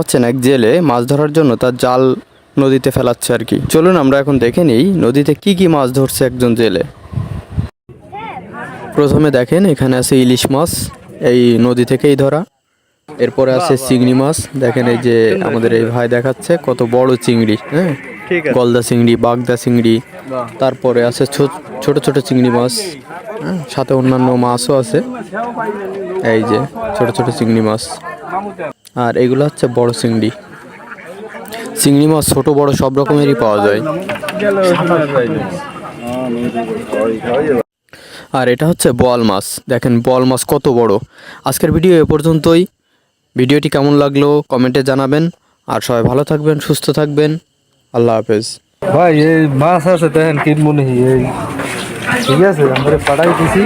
হচ্ছেন এক জেলে মাছ ধরার জন্য তার জাল নদীতে ফেলাচ্ছে আর কি। চলুন আমরা এখন দেখে নিই নদীতে কি কি মাছ ধরছে একজন জেলে। প্রথমে দেখেন এখানে আছে ইলিশ মাছ, এই নদী থেকেই ধরা। এরপরে আছে চিংড়ি মাছ, দেখেন এই যে আমাদের এই ভাই দেখাচ্ছে কত বড় চিংড়ি, হ্যাঁ, গলদা চিংড়ি, বাগদা চিংড়ি। তারপরে আছে ছোট ছোট চিংড়ি মাছ, হ্যাঁ, সাথে অন্যান্য মাছও আছে। এই যে ছোট ছোট চিংড়ি মাছ, আর এগুলো হচ্ছে বড় চিংড়ি। চিংড়ি মাছ ছোট বড় সব রকমেরই পাওয়া যায়। আর এটা হচ্ছে বোয়াল মাছ, দেখেন বোয়াল মাছ কত বড়। আজকের ভিডিও এ পর্যন্তই। ভিডিওটি কেমন লাগলো কমেন্টে জানাবেন। আর সবাই ভালো থাকবেন, সুস্থ থাকবেন। আল্লাহ হাফেজ। ভাই এই মাছ আছে দেখেন কিনবো নাকি? এই ঠিক আছে আমরা পাঠাই দিছি।